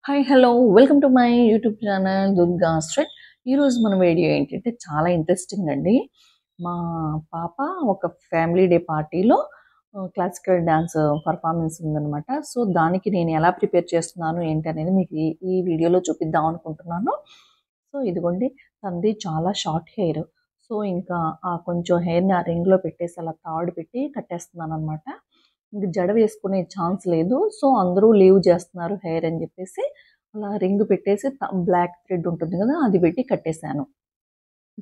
Hi hello welcome to my YouTube channel Durga straight. ఈరోజు మన video ఏంటంటే చాలా ఇంట్రెస్టింగ్ అండి. మా పాప ఒక ఫ్యామిలీ డే పార్టీలో క్లాసికల్ డ్యాన్స్ పర్ఫార్మెన్స్ ఉందనమాట. సో దానికి నేను ఎలా ప్రిపేర్ చేస్తున్నాను ఏంటి అనేది మీకు ఈ వీడియోలో చూపిద్దాం అనుకుంటున్నాను. సో ఇదిగోండి, తనది చాలా షార్ట్ హెయిర్. సో ఇంకా ఆ కొంచెం హెయిర్ని ఆ రింగ్లో పెట్టేసి అలా తాడు పెట్టి కట్టేస్తున్నాను అనమాట. ఇంక జడ వేసుకునే ఛాన్స్ లేదు. సో అందరూ లీవ్ చేస్తున్నారు హెయిర్ అని చెప్పేసి అలా రింగ్ పెట్టేసి బ్లాక్ థ్రెడ్ ఉంటుంది కదా, అది పెట్టి కట్టేశాను.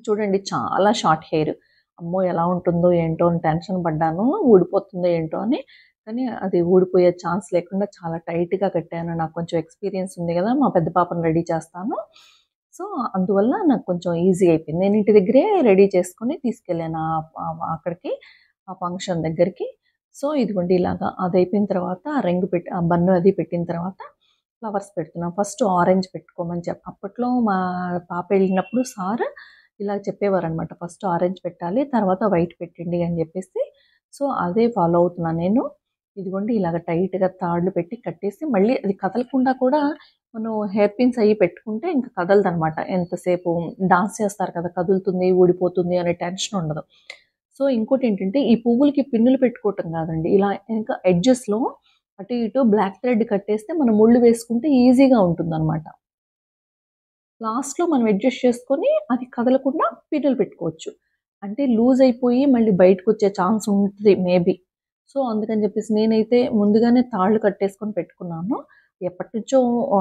చూడండి, చాలా షార్ట్ హెయిర్. అమ్మో ఎలా ఉంటుందో ఏంటో అని టెన్షన్ పడ్డాను, ఊడిపోతుందో ఏంటో అని. కానీ అది ఊడిపోయే ఛాన్స్ లేకుండా చాలా టైట్గా కట్టాను. నాకు కొంచెం ఎక్స్పీరియన్స్ ఉంది కదా, మా పెద్ద పాపను రెడీ చేస్తాను. సో అందువల్ల నాకు కొంచెం ఈజీ అయిపోయింది. నేను ఇంటి దగ్గరే రెడీ చేసుకొని తీసుకెళ్ళాను అక్కడికి, ఆ ఫంక్షన్ దగ్గరికి. సో ఇదిగోండి ఇలాగా అది అయిపోయిన తర్వాత ఆ రింగ్ పెట్టి ఆ బన్ను అది పెట్టిన తర్వాత ఫ్లవర్స్ పెడుతున్నాం. ఫస్ట్ ఆరెంజ్ పెట్టుకోమని అప్పట్లో మా పాప వెళ్ళినప్పుడు సార్ ఇలా చెప్పేవారనమాట. ఫస్ట్ ఆరెంజ్ పెట్టాలి, తర్వాత వైట్ పెట్టండి అని చెప్పేసి. సో అదే ఫాలో అవుతున్నాను నేను. ఇదిగోండి ఇలాగ టైట్గా తాళ్ళు పెట్టి కట్టేసి మళ్ళీ అది కదలకుండా కూడా మనం హెయిర్ పిన్స్ అయ్యి పెట్టుకుంటే ఇంకా కదలదనమాట. ఎంతసేపు డాన్స్ చేస్తారు కదా, కదులుతుంది ఊడిపోతుంది అనే టెన్షన్ ఉండదు. సో ఇంకోటి ఏంటంటే ఈ పువ్వులకి పిన్నులు పెట్టుకోవటం కాదండి, ఇలా ఇంకా ఎడ్జెస్లో అటు ఇటు బ్లాక్ థ్రెడ్ కట్టేస్తే మనం ముళ్ళు వేసుకుంటే ఈజీగా ఉంటుందన్నమాట. లాస్ట్‌లో మనం అడ్జస్ట్ చేసుకొని అది కదలకుండా పిన్నులు పెట్టుకోవచ్చు. అంటే లూజ్ అయిపోయి మళ్ళీ బయటకొచ్చే ఛాన్స్ ఉంటది మేబీ. సో అందుకని చెప్పేసి నేనైతే ముందుగానే తాళ్ళు కట్టేసుకొని పెట్టుకున్నాను. ఎప్పటినుంచో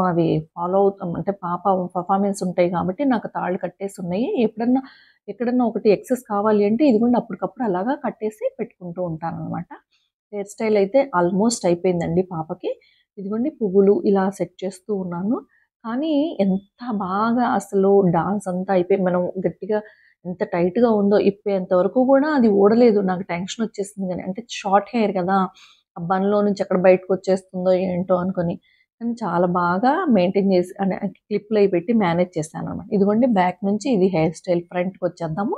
అవి ఫాలో అవుతాం. అంటే పాప పర్ఫార్మెన్స్ ఉంటాయి కాబట్టి నాకు తాళ్ళు కట్టేసున్నాయి. ఎక్కడన్నా ఒకటి ఎక్సెస్ కావాలి అంటే ఇదిగోండి అప్పటికప్పుడు అలాగా కట్టేసి పెట్టుకుంటూ ఉంటాననమాట. హెయిర్ స్టైల్ అయితే ఆల్మోస్ట్ అయిపోయిందండి పాపకి. ఇదిగోండి పువ్వులు ఇలా సెట్ చేస్తూ ఉన్నాను. కానీ ఎంత బాగా అసలు డాన్స్ అంతా అయిపోయి మనం గట్టిగా ఎంత టైట్‌గా ఉందో ఇప్పేంత వరకు కూడా అది ఊడలేదు. నాకు టెన్షన్ వచ్చేసింది గాని. అంటే షార్ట్ హెయిర్ కదా, ఆ బన్‌లో నుంచి ఎక్కడ బయటకొచ్చేస్తుందో ఏంటో అనుకోని. కానీ చాలా బాగా మెయింటైన్ చేసి అంటే క్లిప్‌లయి పెట్టి మేనేజ్ చేశాననమాట. ఇదిగోండి బ్యాక్ నుంచి ఇది హెయిర్ స్టైల్ ఫ్రంట్‌కొచ్చేద్దాము.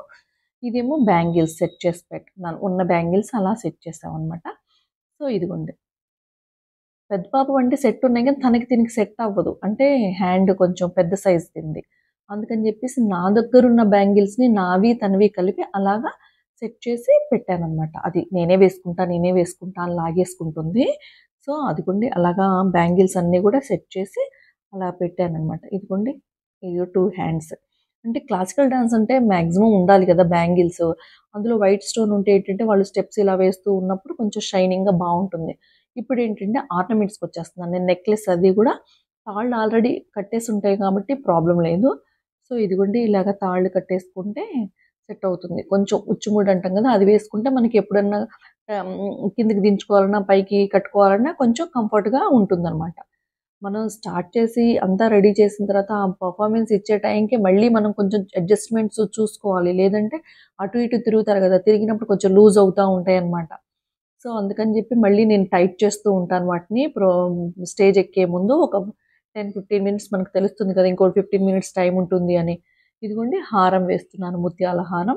ఇదేమో బ్యాంగిల్స్ సెట్ చేసి పెట్టుకున్నాను. ఉన్న బ్యాంగిల్స్ అలా సెట్ చేశామనమాట. సో ఇదిగోండి. పెద్ద పాప వంటి సెట్ ఉన్నాయి కానీ దీనికి సెట్ అవ్వదు. అంటే హ్యాండ్ కొంచెం పెద్ద సైజ్ తింది. అందుకని చెప్పేసి నా దగ్గరున్న బ్యాంగిల్స్‌ని నావి, తనవి కలిపి అలాగా సెట్ చేసి పెట్టాననమాట. అది నేనే వేసుకుంటా అని లాగేసుకుంటుంది. సో, అదిగోండి అలాగా బ్యాంగిల్స్ అన్నీ కూడా సెట్ చేసి అలా పెట్టాననమాట. ఇదిగోండి ఇగో 2 హ్యాండ్స్. అంటే క్లాసికల్ డాన్స్ అంటే మాక్సిమం ఉండాలి కదా బ్యాంగిల్స్. అందులో వైట్ స్టోన్ ఉంటే ఏంటంటే వాళ్ళు స్టెప్స్ ఇలా వేస్తూ ఉన్నప్పుడు కొంచెం షైనింగ్‌గా బావుంటుంది. ఇప్పుడేంటంటే ఆర్నమెంట్స్‌కొచ్చేస్తున్నాను. నేను నెక్లెస్ అది గూడా తాళ్ళు ఆల్రెడీ కట్టేసుంటాయి కాబట్టి ప్రాబ్లమ్ లేదు. సో, ఇదిగోండి ఇలాగ తాళ్ళు కట్టేసుకుంటే సెట్ అవుతుంది. కొంచెం ఉచ్చుముడి అంటాం గదా, అది వేసుకుంటే మనకి ఎప్పుడన్నా కిందకి దించుకోవాలన్నా, పైకి కట్టుకోవాలన్నా కొంచెం కంఫర్ట్‌గా ఉంటుందనమాట. మనం స్టార్ట్ చేసి అంతా రెడీ చేసిన తర్వాత ఆ పర్ఫార్మెన్స్ ఇచ్చే టైంకి మళ్ళీ మనం కొంచెం అడ్జస్ట్‌మెంట్స్ చూసుకోవాలి. లేదంటే అటు ఇటు తిరుగుతారు గదా, తిరిగినప్పుడు కొంచెం లూజ్ అవుతా ఉంటాయన్నమాట. సో, అందుకని జెప్పి మళ్ళీ నేను టైట్ చేస్తూ ఉంటాను వాటిని. స్టేజ్ ఎక్కే ముందు ఒక 10, 15 మినిట్స్ మనకు తెలుస్తుంది కదా, ఇంకో 15 మినిట్స్ టైమ్ ఉంటుంది అని. ఇదిగోండి హారం వేస్తున్నాను, ముత్యాల హారం.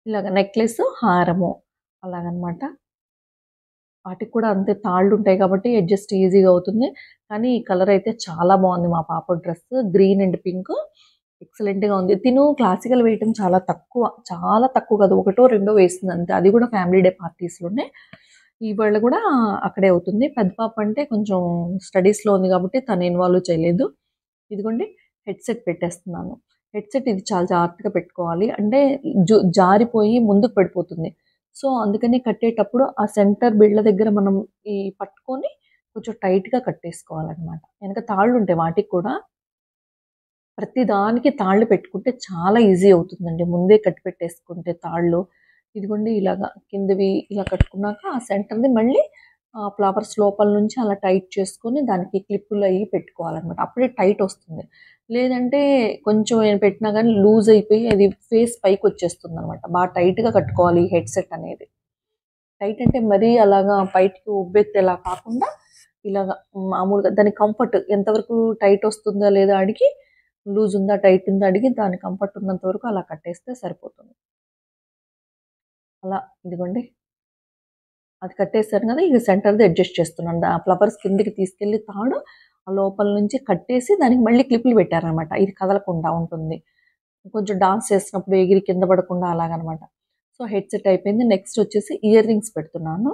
ఇలాగ నెక్లెస్, హారము అలాగనమాట. వాటికి కూడా అంతే తాళ్ళుంటాయి కాబట్టి అడ్జస్ట్ ఈజీగా అవుతుంది. కానీ ఈ కలర్ అయితే చాలా బావుంది మా పాప డ్రెస్. గ్రీన్ అండ్ పింక్ ఎక్సలెంట్‌గా ఉంది. తిను క్లాసికల్ వేయటం చాలా తక్కువ. చాలా తక్కువ కాదు. ఒకటో, రెండో వేసింది అంతే. అది కూడా ఫ్యామిలీ డే పార్టీస్‌లోనే. ఇవాళ కూడా అక్కడే అవుతుంది. పెద్ద పాప అంటే కొంచెం స్టడీస్‌లో ఉంది కాబట్టి తను ఇన్వాల్వ్ చేయలేదు. ఇదిగోండి హెడ్‌సెట్ పెట్టేస్తున్నాను. హెడ్‌సెట్ ఇది చాలా జాగ్రత్తగా పెట్టుకోవాలి. అంటే జారిపోయి ముందుకు పడిపోతుంది. సో, అందుకని కట్టేటప్పుడు ఆ సెంటర్ బిళ్ళ దగ్గర మనం పట్టుకొని కొంచెం టైట్‌గా కట్టేసుకోవాలనమాట. వెనక తాళ్ళుంటాయి వాటికి కూడా. ప్రతి దానికి తాళ్ళు పెట్టుకుంటే చాలా ఈజీ అవుతుందండి. ముందే కట్టి పెట్టేసుకుంటే తాళ్ళు. ఇదిగోండి ఇలాగా కిందవి ఇలా కట్టుకున్నాక ఆ సెంటర్‌ది మళ్ళీ ఫ్లవర్స్ లోపల నుంచి అలా టైట్ చేసుకొని దానికి క్లిప్పులయి పెట్టుకోవాలనమాట. అప్పుడే టైట్ వస్తుంది. లేదంటే కొంచెం పెట్టినా గానీ లూజ్ అయిపోయి అది ఫేస్ పైకొచ్చేస్తుందనమాట. టైట్‌గా కట్టుకోవాలి ఈ హెడ్‌సెట్ అనేది. టైట్ అంటే మరీ అలాగా బయటికి ఉబ్బెత్తేలా కాకుండా ఇలాగ మామూలుగా దాని కంఫర్ట్ ఎంతవరకు టైట్ వస్తుందా లేదా అడిగి, లూజ్ ఉందా, టైట్ ఉందా అడిగి దాని కంఫర్ట్ ఉన్నంత వరకు అలా కట్టేస్తే సరిపోతుంది. అలా ఇదిగోండి అది కట్టేసాను కదా, ఇక సెంటర్‌ది అడ్జస్ట్ చేస్తున్నాను. ఫ్లవర్స్ కిందకి తీసుకెళ్ళి తాడు ఆ లోపల నుంచి కట్టేసి దానికి మళ్ళీ క్లిప్‌లు పెట్టారనమాట. ఇది కదలకుండా ఉంటుంది. కొంచెం డాన్స్ చేస్తున్నప్పుడు ఎగిరి కింద పడకుండా అలాగనమాట. సో, హెడ్‌సెట్ అయిపోయింది. నెక్స్ట్ వచ్చేసి ఇయర్ రింగ్స్ పెడుతున్నాను.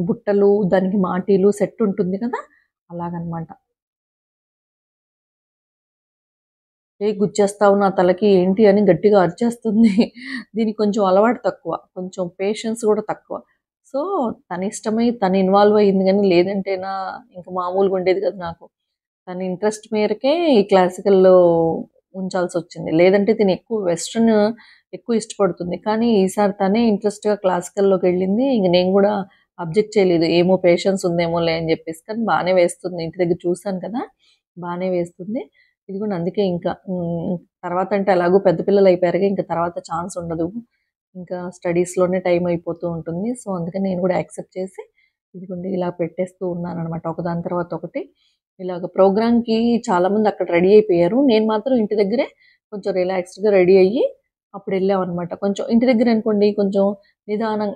బుట్టలు, దానికి మాటీలు సెట్ ఉంటుంది కదా! అలాగనమాట. గుచ్చేస్తావు నా తలకి ఏంటి అని గట్టిగా అరిచేస్తుంది. దీనికి కొంచెం అలవాటు తక్కువ. కొంచెం పేషెన్స్ గూడా తక్కువ. సో, తన ఇష్టమై తను ఇన్వాల్వ్ అయింది గానీ, లేదంటేనా ఇంక మామూలుగా ఉండేది కాదు నాకు. తన ఇంట్రెస్ట్ మేరకే ఈ క్లాసికల్‌లో ఉంచాల్సొచ్చింది. లేదంటే తిను ఎక్కువ వెస్టర్న్ ఎక్కువ ఇష్టపడుతుంది. కానీ ఈసారి తనే ఇంట్రెస్ట్‌గా క్లాసికల్‌లోకెళ్ళింది. ఇంక నేను గూడా అబ్జెక్ట్ చేయలేదు. ఏమో పేషెన్స్ ఉందేమోలే అని జెప్పేసి. కానీ బానే వేస్తుంది. ఇంటి దగ్గర చూసాను కదా! బానే వేస్తుంది. ఇది కూడా అందుకే ఇంకా తర్వాతంటే ఎలాగో పెద్ద పిల్లలయిపోయారుగా ఇంక తర్వాత ఛాన్స్ ఉండదు. ఇంకా స్టడీస్‌లోనే టైం అయిపోతూ ఉంటుంది. సో, అందుకని నేను కూడా యాక్సెప్ట్ చేసి ఇదిగోండి ఇలా పెట్టేస్తూ ఉన్నాననమాట. ఒకదాని తర్వాత ఒకటి. ఇలాగ ప్రోగ్రామ్‌కి చాలామంది అక్కడ రెడీ అయిపోయారు. నేను మాత్రం ఇంటి దగ్గరే కొంచెం రిలాక్స్డ్‌గా రెడీ అయ్యి అప్పుడెళ్ళామనమాట. కొంచెం ఇంటి దగ్గరనుకోండి కొంచెం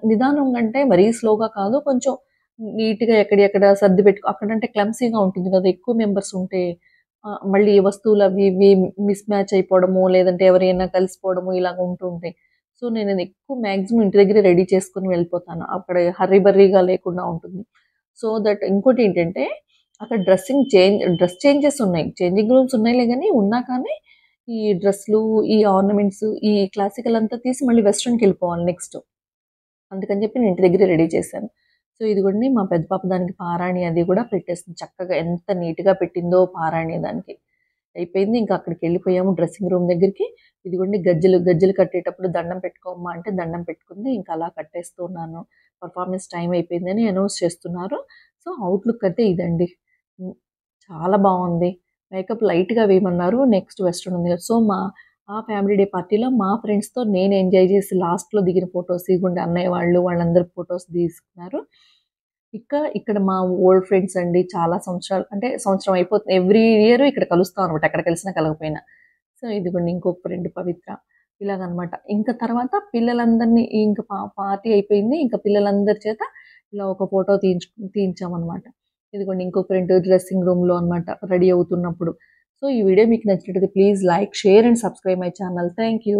నిదానం అంటే మరీ స్లోగా కాదు. కొంచెం నీట్‌గా ఎక్కడెక్కడ సర్ది పెట్టుకో అక్కడంటే క్లమ్సీగా ఉంటుంది కదా! ఎక్కువ మెంబర్స్ ఉంటే మళ్ళీ వస్తువులు అవి ఇవి మిస్ మ్యాచ్ అయిపోవడము, లేదంటే ఎవరైనా కలిసిపోవడము ఇలాగ ఉంటూ ఉంటాయి. సో, నేనది ఎక్కువ మాక్సిమం ఇంటి దగ్గరే రెడీ చేసుకొని వెళ్ళిపోతాను. అక్కడ హర్రీ బర్రీగా లేకుండా ఉంటుంది. సో దట్ ఇంకోటేంటంటే అక్కడ డ్రెస్ చేంజెస్ ఉన్నాయి. చేంజింగ్ రూమ్స్ ఉన్నాయిలే గానీ, ఉన్నా కానీ ఈ డ్రెస్‌లు, ఈ ఆర్నమెంట్స్, ఈ క్లాసికల్ అంతా తీసి మళ్ళీ వెస్టర్న్‌కెళ్ళిపోవాలి నెక్స్ట్. అందుకని చెప్పి నేను ఇంటి దగ్గరే రెడీ చేశాను. సో, ఇదిగోండి మా పెద్ద పాప దానికి పారాణి అది కూడా పెట్టేసింది. చక్కగా ఎంత నీట్‌గా పెట్టిందో పారాణి దానికి. అయిపోయింది. ఇంకా అక్కడికెళ్ళిపోయాము డ్రెస్సింగ్ రూమ్ దగ్గరికి. ఇదిగోండి గజ్జెలు కట్టేటప్పుడు దండం పెట్టుకోమ్మా అంటే దండం పెట్టుకుంది. ఇంకా అలా కట్టేస్తూ ఉన్నాను. పర్ఫార్మెన్స్ టైమ్ అయిపోయిందని అనౌన్స్ చేస్తున్నారు. సో, అవుట్‌లుక్ అయితే ఇదండి. హ్మ్. చాలా బావుంది. మేకప్ లైట్‌గా వేయమన్నారు. నెక్స్ట్ వెస్టర్న్ ఉంది కదా! సో, ఆ ఫ్యామిలీ డే పార్టీలో మా ఫ్రెండ్స్‌తో నేను ఎంజాయ్ చేసి లాస్ట్‌లో దిగిన ఫోటోస్ ఇగోండి అన్నయ్య వాళ్ళు వాళ్ళందరూ ఫోటోస్ తీసుకున్నారు. ఇక్కడ మా ఓల్డ్ ఫ్రెండ్స్ అండి. చాలా సంవత్సరాలు అంటే సంవత్సరం అయిపోతుంది. ఎవ్రీ ఇయర్ ఇక్కడ కలుస్తాం అనమాట. ఎక్కడ కలిసినా కలవకపోయినా. సో, ఇదిగోండి ఇంకొక ఫ్రెండ్ పవిత్ర. ఇలాగనమాట. ఇంకా తర్వాత పిల్లలందరిని ఇంక పార్టీ అయిపోయింది. ఇంకా పిల్లలందరి చేత ఇలా ఒక ఫోటో తీయించామనమాట. ఇదిగోండి ఇంకో ఫ్రెండ్ డ్రెస్సింగ్ రూమ్‌లో అనమాట రెడీ అవుతున్నప్పుడు. సో, ఈ వీడియో మీకు నచ్చినట్లయితే please like, share and subscribe my channel. Thank you.